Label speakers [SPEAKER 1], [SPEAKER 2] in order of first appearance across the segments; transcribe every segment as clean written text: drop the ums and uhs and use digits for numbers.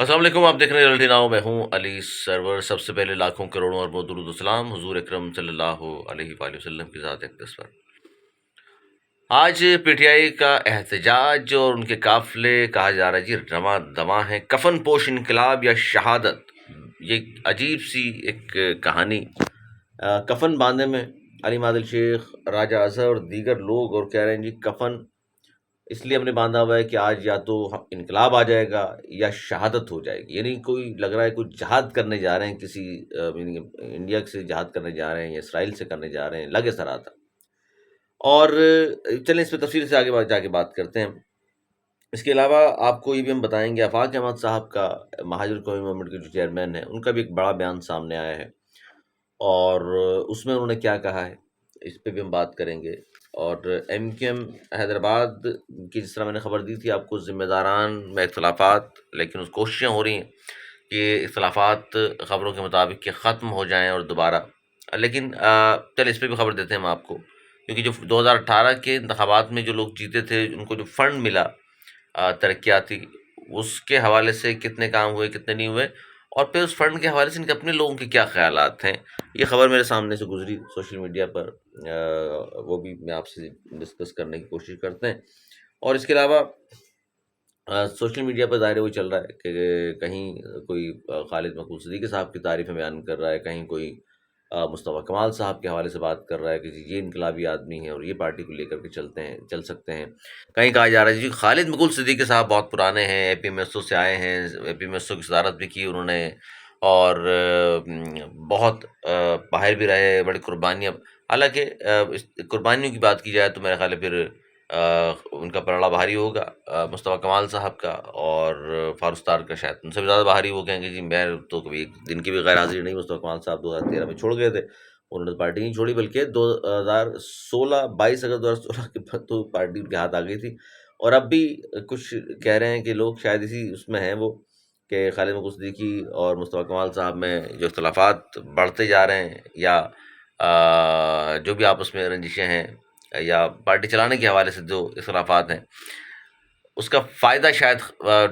[SPEAKER 1] السلام علیکم، آپ دیکھ رہے ہیں ریئلٹی ناؤ، میں ہوں علی سرور۔ سب سے پہلے لاکھوں کروڑوں اور بہت درود و سلام حضور اکرم صلی اللہ علیہ وآلہ وسلم کی ذات اقدس پر۔ آج پی ٹی آئی کا احتجاج اور ان کے قافلے کہا جا رہا ہے جی رواں دواں ہیں، کفن پوش انقلاب یا شہادت۔ یہ عجیب سی ایک کہانی، کفن باندھے میں علی مادل شیخ، راجہ اظہر اور دیگر لوگ، اور کہہ رہے ہیں جی کفن اس لیے ہم نے باندھا ہوا ہے کہ آج یا تو انقلاب آ جائے گا یا شہادت ہو جائے گی۔ یعنی کوئی لگ رہا ہے کوئی جہاد کرنے جا رہے ہیں، کسی یعنی انڈیا سے جہاد کرنے جا رہے ہیں یا اسرائیل سے کرنے جا رہے ہیں، لگے سراتا۔ اور چلیں اس پہ تفصیل سے آگے جا کے بات کرتے ہیں۔ اس کے علاوہ آپ کو یہ بھی ہم بتائیں گے آفاق احمد صاحب کا، مہاجر قومی موومنٹ کے جو چیئرمین ہیں، ان کا بھی ایک بڑا بیان سامنے آیا ہے، اور اس میں انہوں نے کیا کہا ہے اس پہ بھی ہم بات کریں گے۔ اور ایم کیو ایم حیدرآباد کی، جس طرح میں نے خبر دی تھی آپ کو، ذمہ داران میں اختلافات، لیکن اس کوششیں ہو رہی ہیں کہ اختلافات خبروں کے مطابق کہ ختم ہو جائیں اور دوبارہ، لیکن چلے اس پہ بھی خبر دیتے ہیں ہم آپ کو، کیونکہ جو 2018 کے انتخابات میں جو لوگ جیتے تھے، ان کو جو فنڈ ملا ترقیاتی، اس کے حوالے سے کتنے کام ہوئے کتنے نہیں ہوئے، اور پھر اس فنڈ کے حوالے سے ان کے اپنے لوگوں کے کیا خیالات ہیں۔ یہ خبر میرے سامنے سے گزری سوشل میڈیا پر، وہ بھی میں آپ سے ڈسکس کرنے کی کوشش کرتے ہیں۔ اور اس کے علاوہ سوشل میڈیا پر ظاہر وہی چل رہا ہے کہ کہیں کوئی خالد مقبول صدیقی صاحب کی تعریفیں بیان کر رہا ہے، کہیں کوئی مصطفیٰ کمال صاحب کے حوالے سے بات کر رہا ہے کہ جی یہ انقلابی آدمی ہیں اور یہ پارٹی کو لے کر کے چل سکتے ہیں۔ کہیں کہا جا رہا ہے جی خالد مقبول صدیقی صاحب بہت پرانے ہیں، اے پی ایم ایس او سے آئے ہیں، اے پی ایم ایس او کی صدارت بھی کی انہوں نے، اور بہت باہر بھی رہے، بڑی قربانیاں، حالانکہ اس قربانیوں کی بات کی جائے تو میرا خیال ہے پھر ان کا پلڑا بھاری ہوگا مصطفیٰ کمال صاحب کا، اور فاروق تار کا شاید ان سے بھی زیادہ بھاری، وہ کہیں گے جی میں تو کبھی ایک دن کی بھی غیر حاضری نہیں۔ مصطفیٰ کمال صاحب 2013 میں چھوڑ گئے تھے، انہوں نے پارٹی نہیں چھوڑی، بلکہ 2016 22 اگست 2016 کے بعد تو پارٹی ان کے ہاتھ آ گئی تھی۔ اور اب بھی کچھ کہہ رہے ہیں کہ لوگ شاید اسی اس میں ہیں وہ، کہ خالد مقبول صدیقی اور مصطفیٰ کمال صاحب میں جو اختلافات بڑھتے جا رہے ہیں، یا جو بھی آپس میں رنجشیں ہیں، یا پارٹی چلانے کے حوالے سے جو اختلافات ہیں، اس کا فائدہ شاید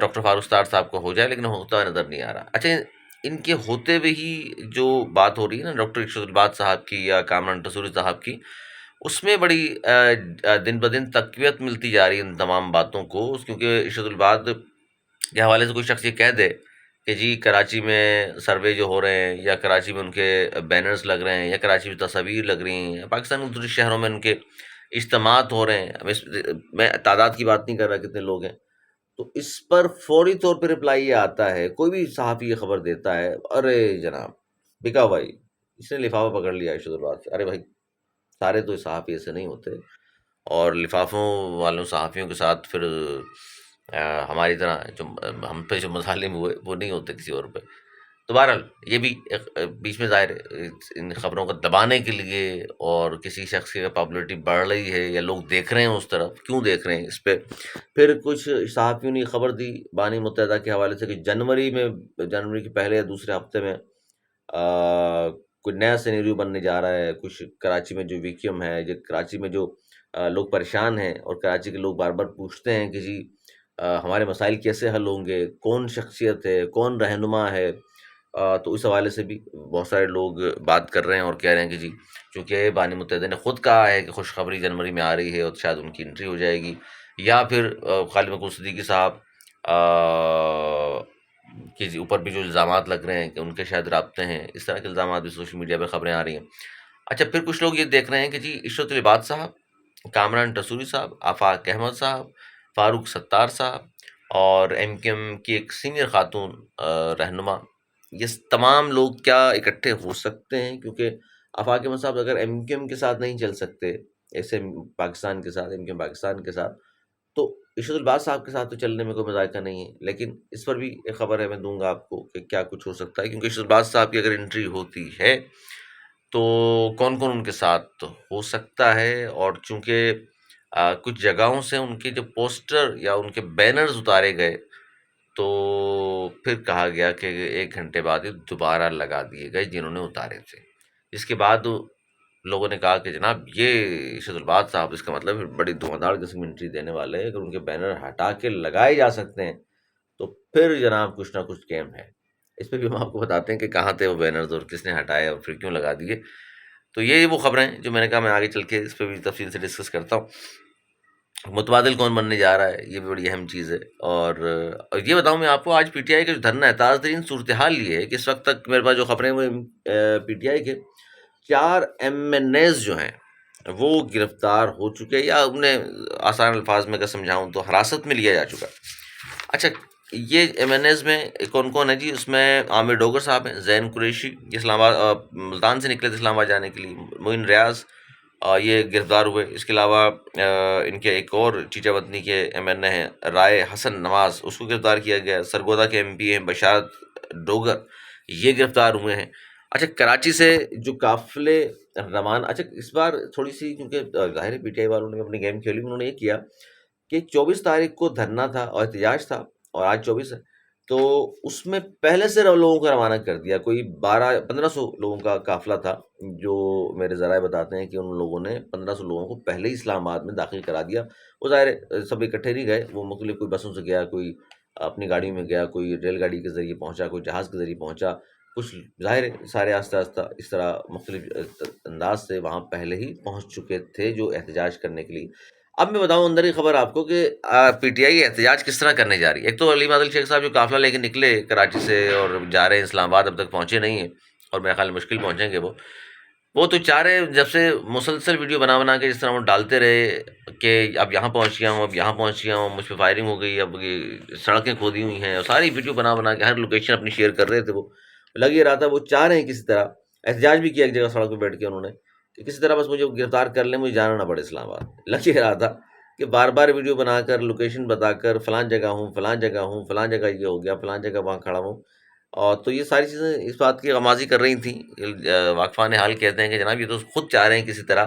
[SPEAKER 1] ڈاکٹر فاروق ستار صاحب کو ہو جائے، لیکن ہوتا نظر نہیں آ رہا۔ اچھا، ان کے ہوتے ہوئے ہی جو بات ہو رہی ہے نا ڈاکٹر ارشد الباز صاحب کی یا کامران ٹسوری صاحب کی، اس میں بڑی دن بدن تقویت ملتی جا رہی ہے ان تمام باتوں کو، کیونکہ ارشد الباز کے حوالے سے کوئی شخص یہ کہہ دے کہ جی کراچی میں سروے جو ہو رہے ہیں، یا کراچی میں ان کے بینرز لگ رہے ہیں، یا کراچی میں تصاویر لگ رہی ہیں، پاکستان کے دوسرے شہروں میں ان کے اجتماعات ہو رہے ہیں، میں تعداد کی بات نہیں کر رہا کتنے لوگ ہیں، تو اس پر فوری طور پہ رپلائی یہ آتا ہے، کوئی بھی صحافی یہ خبر دیتا ہے، ارے جناب بکا بھائی اس نے لفافہ پکڑ لیا ارشد الباز سے۔ ارے بھائی سارے تو صحافی ایسے نہیں ہوتے، اور لفافوں والوں صحافیوں کے ساتھ پھر ہماری طرح جو ہم پہ جو مظالم ہوئے وہ نہیں ہوتے کسی اور پہ۔ تو بہرحال یہ بھی بیچ میں ظاہر ہے ان خبروں کو دبانے کے لیے، اور کسی شخص کی پاپولرٹی بڑھ رہی ہے یا لوگ دیکھ رہے ہیں اس طرف، کیوں دیکھ رہے ہیں اس پہ۔ پھر کچھ صحافیوں نے خبر دی بانی متحدہ کے حوالے سے کہ جنوری کے پہلے یا دوسرے ہفتے میں کوئی نیا سینیریو بننے جا رہا ہے، کچھ کراچی میں جو ویکیوم ہے، جو کراچی میں جو لوگ پریشان ہیں، اور کراچی کے لوگ بار بار پوچھتے ہیں کہ جی ہمارے مسائل کیسے حل ہوں گے، کون شخصیت ہے، کون رہنما ہے، تو اس حوالے سے بھی بہت سارے لوگ بات کر رہے ہیں اور کہہ رہے ہیں کہ جی چونکہ بانی متحدہ نے خود کہا ہے کہ خوشخبری جنوری میں آ رہی ہے، اور شاید ان کی انٹری ہو جائے گی، یا پھر خالد مقبول صدیقی صاحب کے اوپر بھی جو الزامات لگ رہے ہیں کہ ان کے شاید رابطے ہیں، اس طرح کے الزامات بھی سوشل میڈیا پہ خبریں آ رہی ہیں۔ اچھا، پھر کچھ لوگ یہ دیکھ رہے ہیں کہ جی عشرت العباد صاحب، کامران ٹسوری صاحب، آفاق احمد صاحب، فاروق ستار صاحب، اور ایم کیو ایم کی ایک سینئر خاتون رہنما، یہ تمام لوگ کیا اکٹھے ہو سکتے ہیں؟ کیونکہ آفاق احمد صاحب اگر ایم کیو ایم کے ساتھ نہیں چل سکتے، ایسے پاکستان کے ساتھ، ایم کیو ایم پاکستان کے ساتھ، تو ارشد الباز صاحب کے ساتھ تو چلنے میں کوئی مذائقہ نہیں ہے۔ لیکن اس پر بھی ایک خبر ہے، میں دوں گا آپ کو کہ کیا کچھ ہو سکتا ہے، کیونکہ ارشد الباز صاحب کی اگر انٹری ہوتی ہے تو کون کون ان کے ساتھ ہو سکتا ہے، اور چونکہ کچھ جگہوں سے ان کے جو پوسٹر یا ان کے بینرز اتارے گئے، تو پھر کہا گیا کہ 1 گھنٹے بعد یہ دوبارہ لگا دیے گئے جنہوں نے اتارے تھے، جس کے بعد لوگوں نے کہا کہ جناب یہ ارشد الباز صاحب، اس کا مطلب بڑی دھواں دھار قسم کی انٹری دینے والے ہیں، اگر ان کے بینر ہٹا کے لگائے جا سکتے ہیں تو پھر جناب کچھ نہ کچھ کیم ہے. اس پہ بھی ہم آپ کو بتاتے ہیں کہ کہاں تھے وہ بینرز اور کس نے ہٹائے اور پھر کیوں لگا دیے. تو یہ وہ خبریں ہیں جو میں نے کہا میں آگے چل کے اس پہ بھی تفصیل سے ڈسکس کرتا ہوں. متبادل کون بننے جا رہا ہے یہ بھی بڑی اہم چیز ہے. اور یہ بتاؤں میں آپ کو آج پی ٹی آئی کا جو دھرنا ہے، تازہ ترین صورتحال یہ ہے کہ اس وقت تک میرے پاس جو خبریں وہ پی ٹی آئی کے 4 ایم این ایز جو ہیں وہ گرفتار ہو چکے، یا انہیں آسان الفاظ میں اگر سمجھاؤں تو حراست میں لیا جا چکا. اچھا، یہ ایم این ایز میں کون کون ہے جی؟ اس میں عامر ڈوگر صاحب ہیں، زین قریشی اسلام آباد ملتان سے نکلے تھے اسلام آباد جانے کے لیے، معین ریاض یہ گرفتار ہوئے. اس کے علاوہ ان کے ایک اور چیچا وطنی کے ایم این اے ہیں رائے حسن نواز، اس کو گرفتار کیا گیا. سرگودا کے ایم پی ہیں بشارت ڈوگر، یہ گرفتار ہوئے ہیں. اچھا، کراچی سے جو قافلے روانہ، اچھا اس بار تھوڑی سی کیونکہ ظاہر ہے پی ٹی آئی والوں نے اپنی گیم کھیلی، انہوں نے یہ کیا کہ 24 تاریخ کو دھرنا تھا اور احتجاج تھا اور آج 24 ہے، تو اس میں پہلے سے لوگوں کو روانہ کر دیا. کوئی 1500 لوگوں کا قافلہ تھا، جو میرے ذرائع بتاتے ہیں کہ ان لوگوں نے 1500 لوگوں کو پہلے ہی اسلام آباد میں داخل کرا دیا. وہ ظاہر ہے سب اکٹھے نہیں گئے، وہ مختلف، کوئی بسوں سے گیا، کوئی اپنی گاڑی میں گیا، کوئی ریل گاڑی کے ذریعے پہنچا، کوئی جہاز کے ذریعے پہنچا. کچھ ظاہر ہے سارے آہستہ آہستہ اس طرح مختلف انداز سے وہاں پہلے ہی پہنچ چکے تھے جو احتجاج کرنے کے لیے. اب میں بتاؤں اندر کی خبر آپ کو کہ پی ٹی آئی احتجاج کس طرح کرنے جا رہی ہے. ایک تو علیم عادل شیخ صاحب جو قافلہ لے کے نکلے کراچی سے اور جا رہے ہیں اسلام آباد، اب تک پہنچے نہیں ہیں اور میرے خیال مشکل پہنچیں گے. وہ تو چاہ رہے ہیں، جب سے مسلسل ویڈیو بنا بنا کے جس طرح وہ ڈالتے رہے کہ اب یہاں پہنچ گیا ہوں، اب یہاں پہنچ گیا ہوں، مجھ پہ فائرنگ ہو گئی، اب یہ سڑکیں کھودی ہوئی ہیں، اور ساری ویڈیو بنا بنا کے ہر لوکیشن اپنی شیئر کر رہے تھے. وہ لگ یہ رہا تھا وہ چاہ رہے ہیں کسی طرح احتجاج بھی کیا ایک جگہ سڑک پہ بیٹھ کے انہوں نے، کہ کسی طرح بس مجھے گرفتار کر لیں، مجھے جانا نہ پڑے اسلام آباد. لگ یہ رہا تھا کہ بار بار ویڈیو بنا کر لوکیشن بتا کر فلان جگہ ہوں، فلان جگہ ہوں، فلان جگہ یہ ہو گیا، فلان جگہ وہاں کھڑا ہوں. اور تو یہ ساری چیزیں اس بات کی غمازی کر رہی تھیں. واقفان حال کہتے ہیں کہ جناب یہ تو خود چاہ رہے ہیں کسی طرح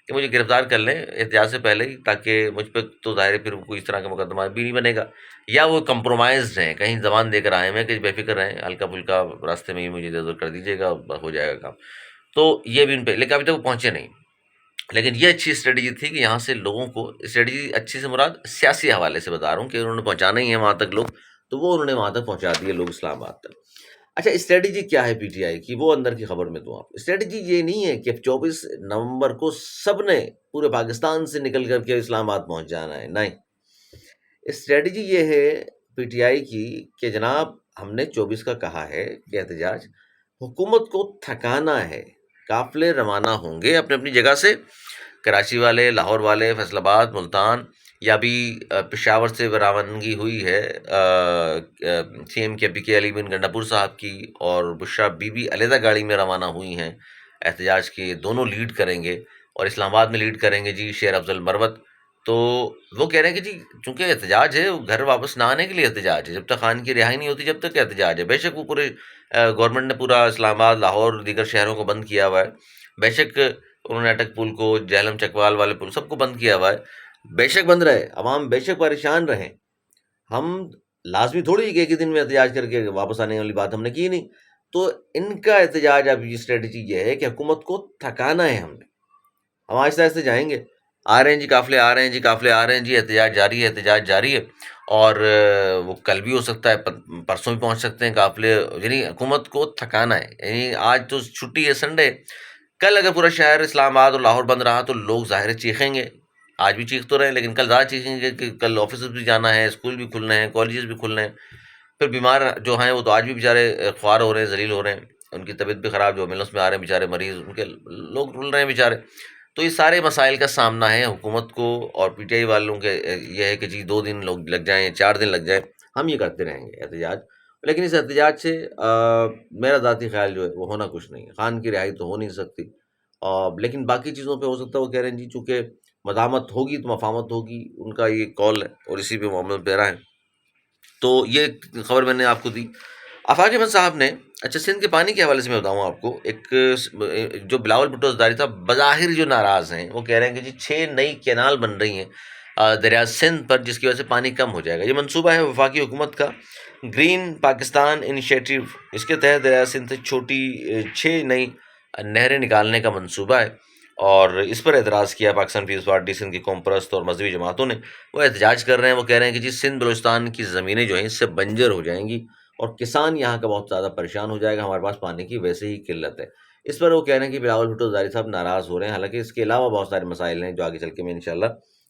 [SPEAKER 1] کہ مجھے گرفتار کر لیں احتجاج سے پہلے ہی، تاکہ مجھ پہ تو ظاہر ہے پھر کوئی اس طرح کا مقدمہ بھی نہیں بنے گا، یا وہ کمپرومائزڈ ہیں، کہیں زبان دے کر آئے ہیں کہ بے فکر رہیں، ہلکا پھلکا راستے میں ہی مجھے ادھر ادھر کر دیجیے گا، ہو جائے گا کام. تو یہ بھی ان پہ، لیکن ابھی تک وہ پہنچے نہیں. لیکن یہ اچھی اسٹریٹجی تھی کہ یہاں سے لوگوں کو، اسٹریٹجی اچھی سے مراد سیاسی حوالے سے بتا رہا ہوں کہ انہوں نے پہنچانا ہی ہے وہاں تک لوگ، تو وہ انہوں نے وہاں تک پہنچا دیے لوگ اسلام آباد تک. اچھا، اسٹریٹجی کیا ہے پی ٹی آئی کی، وہ اندر کی خبر میں دوں آپ. اسٹریٹجی یہ نہیں ہے کہ 24 نومبر کو سب نے پورے پاکستان سے نکل کر کے اسلام آباد پہنچ جانا ہے، نہیں. اسٹریٹجی یہ ہے پی ٹی آئی کی کہ جناب ہم نے 24 کا کہا ہے کہ احتجاج، حکومت کو تھکانا ہے. قافلے روانہ ہوں گے اپنی اپنی جگہ سے، کراچی والے، لاہور والے، فیصل آباد، ملتان، یا بھی پشاور سے روانگی ہوئی ہے سی ایم کے پی کے علی بن گنڈاپور صاحب کی، اور بشرا بی بی علیحدہ گاڑی میں روانہ ہوئی ہیں احتجاج کے. دونوں لیڈ کریں گے، اور اسلام آباد میں لیڈ کریں گے جی شیر افضل مروت. تو وہ کہہ رہے ہیں کہ جی چونکہ احتجاج ہے، گھر واپس نہ آنے کے لیے احتجاج ہے، جب تک خان کی رہائی نہیں ہوتی جب تک احتجاج ہے. بے شک وہ پورے گورنمنٹ نے پورا اسلام آباد، لاہور، دیگر شہروں کو بند کیا ہوا ہے. بے شک انہوں نے اٹک پل کو، جہلم چکوال والے پل، سب کو بند کیا ہوا ہے. بے شک بند رہے، عوام بے شک پریشان رہیں. ہم لازمی تھوڑی کہ ایک ہی دن میں احتجاج کر کے واپس آنے والی بات ہم نے کی نہیں. تو ان کا احتجاج، اب یہ اسٹریٹجی یہ ہے کہ حکومت کو تھکانا ہے. ہم آہستہ آہستہ جائیں گے. آ رہے ہیں جی قافلے، آ رہے ہیں جی قافلے، آ رہے ہیں جی، احتجاج جاری ہے، احتجاج جاری ہے. اور وہ کل بھی ہو سکتا ہے، پرسوں بھی پہنچ سکتے ہیں قافلے. یعنی حکومت کو تھکانا ہے. یعنی آج تو چھٹی ہے، سنڈے، کل اگر پورا شہر اسلام آباد اور لاہور بند رہا تو لوگ ظاہر چیخیں گے. آج بھی چیخ تو رہے ہیں، لیکن کل زیادہ چیخیں گے کہ کل آفیسز بھی جانا ہے، اسکول بھی کھلنے ہیں، کالجز بھی کھلنے ہیں. پھر بیمار جو ہیں وہ تو آج بھی بیچارے خوار ہو رہے ہیں، ذلیل ہو رہے ہیں، ان کی طبیعت بھی خراب، جو ایمبولینس میں آ رہے ہیں بیچارے مریض، ان کے لوگ رول رہے ہیں بیچارے. تو یہ سارے مسائل کا سامنا ہے حکومت کو اور پی ٹی آئی والوں کے. یہ ہے کہ جی 2 دن لوگ لگ جائیں، 4 دن لگ جائیں، ہم یہ کرتے رہیں گے احتجاج. لیکن اس احتجاج سے میرا ذاتی خیال جو ہے وہ ہونا کچھ نہیں ہے. خان کی رہائی تو ہو نہیں سکتی، لیکن باقی چیزوں پہ ہو سکتا ہے. وہ کہہ رہے ہیں جی چونکہ مدامت ہوگی تو مفاہمت ہوگی، ان کا یہ کال ہے اور اسی پہ وہ عمل پیرا ہے. تو یہ خبر میں نے آپ کو دی. آفاق احمد صاحب نے، اچھا سندھ کے پانی کے حوالے سے میں بتاؤں آپ کو، ایک جو بلاول بھٹو زرداری صاحب بظاہر جو ناراض ہیں، وہ کہہ رہے ہیں کہ جی 6 نئی کینال بن رہی ہیں دریا سندھ پر، جس کی وجہ سے پانی کم ہو جائے گا. یہ منصوبہ ہے وفاقی حکومت کا، گرین پاکستان انیشیٹو. اس کے تحت دریا سندھ سے چھوٹی 6 نئی نہریں نکالنے کا منصوبہ ہے. اور اس پر اعتراض کیا پاکستان پیپلز پارٹی سندھ کی قوم پرست اور مذہبی جماعتوں نے. وہ احتجاج کر رہے ہیں، وہ کہہ رہے ہیں کہ جی سندھ بلوچستان کی زمینیں جو ہیں اس سے بنجر ہو جائیں گی اور کسان یہاں کا بہت زیادہ پریشان ہو جائے گا، ہمارے پاس پانی کی ویسے ہی قلت ہے. اس پر وہ کہہ رہے ہیں کہ بلاول بھٹو زرداری صاحب ناراض ہو رہے ہیں، حالانکہ اس کے علاوہ بہت سارے مسائل ہیں جو آگے چل کے میں انشاءاللہ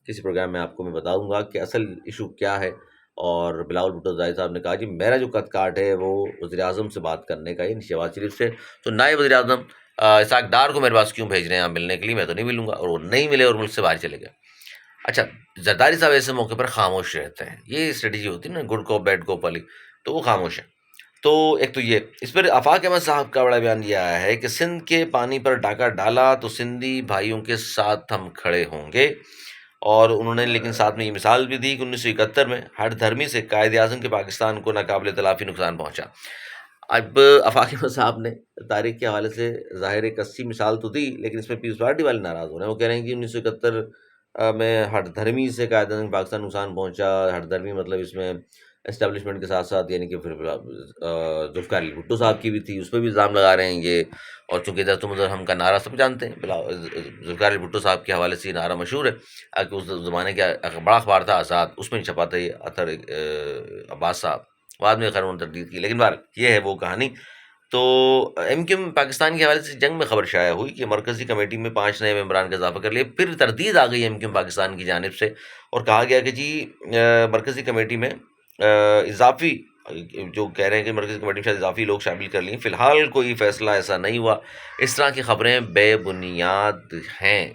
[SPEAKER 1] کسی پروگرام میں آپ کو میں بتاؤں گا کہ اصل ایشو کیا ہے. اور بلاول بھٹو زرداری صاحب نے کہا جی میرا جو قد کاٹ ہے وہ وزیر اعظم سے بات کرنے کا ہے شہباز شریف سے، تو نائب وزیر اعظم اسحاق ڈار کو میرے پاس کیوں بھیج رہے ہیں آپ ملنے کے لیے، میں تو نہیں ملوں گا. اور وہ نہیں ملے اور ملک سے باہر چلے گئے. اچھا، زرداری صاحب ایسے موقع پر خاموش رہتے ہیں، یہ اسٹریٹجی ہوتی ہے نا گڈ کو بیڈ کو والی، تو وہ خاموش ہیں. تو ایک تو یہ اس پر آفاق احمد صاحب کا بڑا بیان یہ آیا ہے کہ سندھ کے پانی پر ڈاکہ ڈالا تو سندھی بھائیوں کے ساتھ ہم کھڑے ہوں گے. اور انہوں نے لیکن ساتھ میں یہ مثال بھی دی کہ 1971 میں ہر دھرمی سے قائد اعظم کے پاکستان کو ناقابل تلافی نقصان پہنچا. اب آفاق احمد صاحب نے تاریخ کے حوالے سے ظاہر ایک اچھی مثال تو دی، لیکن اس میں پیپلز پارٹی والے ناراض ہو رہے ہیں. وہ کہہ رہے ہیں کہ 1971 میں ہر دھرمی سے قائد اعظم پاکستان نقصان پہنچا. ہر دھرمی مطلب اس میں اسٹیبلشمنٹ کے ساتھ ساتھ یعنی کہ پھر ذوالفقار علی بھٹو صاحب کی بھی تھی، اس پہ بھی الزام لگا رہے ہیں یہ. اور چونکہ ادھر مدھر ہم کا نعرہ سب جانتے ہیں، ذوالفقار علی بھٹو صاحب کے حوالے سے یہ نعرہ مشہور ہے کہ اس زمانے کا بڑا اخبار تھا آزاد، اس میں چھپا تھا یہ اطہر عباس صاحب، بعد میں خیر انہوں نے تردید کی. لیکن بہرحال یہ ہے وہ کہانی. تو ایم کیو ایم پاکستان کے حوالے سے جنگ میں خبر شائع ہوئی کہ مرکزی کمیٹی میں 5 نئے ممبران کا اضافہ کر لیا. پھر تردید آ گئی ایم کیو ایم پاکستان کی جانب سے اور کہا گیا کہ جی مرکزی کمیٹی میں اضافی جو کہہ رہے ہیں کہ مرکزی کمیٹی میں شاید اضافی لوگ شامل کر لیے. فی الحال کوئی فیصلہ ایسا نہیں ہوا. اس طرح کی خبریں بے بنیاد ہیں.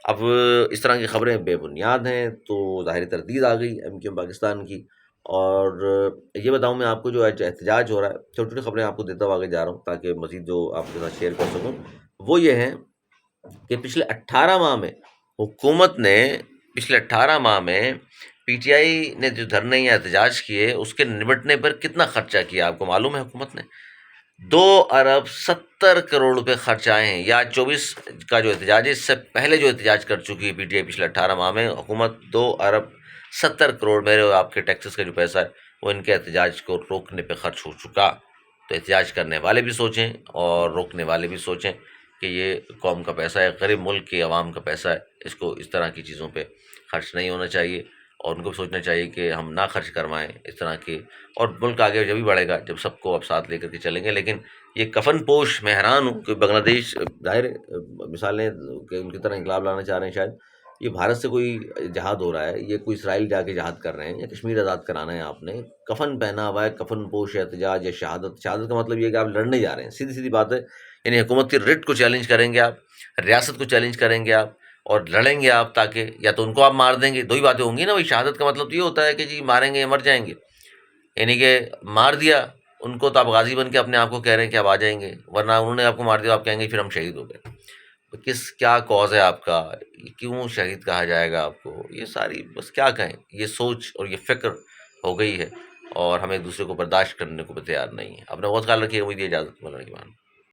[SPEAKER 1] اب اس طرح کی خبریں بے بنیاد ہیں تو ظاہر تردید آ گئی ایم کیو ایم پاکستان کی. اور یہ بتاؤں میں آپ کو جو احتجاج ہو رہا ہے، چھوٹی چھوٹی خبریں آپ کو دیتا ہوا آگے جا رہا ہوں تاکہ مزید جو آپ کے ساتھ شیئر کر سکوں، وہ یہ ہیں کہ پچھلے 18 ماہ میں حکومت نے پی ٹی آئی نے جو دھرنے یا احتجاج کیے اس کے نمٹنے پر کتنا خرچہ کیا آپ کو معلوم ہے؟ حکومت نے 2 ارب 70 کروڑ روپے خرچ آئے ہیں. یا 24 کا جو احتجاج ہے اس سے پہلے جو احتجاج کر چکی ہے پی ٹی آئی پچھلے 18 ماہ میں، حکومت 2 ارب 70 کروڑ میرے اور آپ کے ٹیکسز کا جو پیسہ ہے وہ ان کے احتجاج کو روکنے پہ خرچ ہو چکا. تو احتجاج کرنے والے بھی سوچیں اور روکنے والے بھی سوچیں کہ یہ قوم کا پیسہ ہے، غریب ملک کے عوام کا پیسہ ہے، اس کو اس طرح کی چیزوں پہ خرچ نہیں ہونا چاہیے. اور ان کو سوچنا چاہیے کہ ہم نہ خرچ کروائیں اس طرح کے. اور ملک آگے جب بھی بڑھے گا جب سب کو اب ساتھ لے کر کے چلیں گے. لیکن یہ کفن پوش میں حیران ہوں کہ بنگلہ دیش ظاہر مثالیں کہ ان کی طرح انقلاب لانا چاہ رہے ہیں، شاید یہ بھارت سے کوئی جہاد ہو رہا ہے، یہ کوئی اسرائیل جا کے جہاد کر رہے ہیں یا کشمیر آزاد کرانا ہے. آپ نے کفن پہنا ہوا ہے، کفن پوش احتجاج یا شہادت کا مطلب یہ ہے کہ آپ لڑنے جا رہے ہیں. سیدھی سیدھی بات ہے. یعنی حکومت کی رٹ کو چیلنج کریں گے آپ، ریاست کو چیلنج کریں گے آپ اور لڑیں گے آپ، تاکہ یا تو ان کو آپ مار دیں گے. 2 ہی باتیں ہوں گی نا. وہی شہادت کا مطلب تو یہ ہوتا ہے کہ جی ماریں گے یا مر جائیں گے. یعنی کہ مار دیا ان کو تو آپ غازی بن کے اپنے آپ کو کہہ رہے ہیں کہ آپ آ جائیں گے، ورنہ انہوں نے آپ کو مار دیا آپ کہیں گے پھر ہم شہید ہو گئے. کیا کاز ہے آپ کا، کیوں شہید کہا جائے گا آپ کو؟ یہ ساری بس کیا کہیں، یہ سوچ اور یہ فکر ہو گئی ہے اور ہم ایک دوسرے کو برداشت کرنے کو تیار نہیں ہے. اپنا بہت خیال رکھیے. مجھے اجازت مولانا کی مان.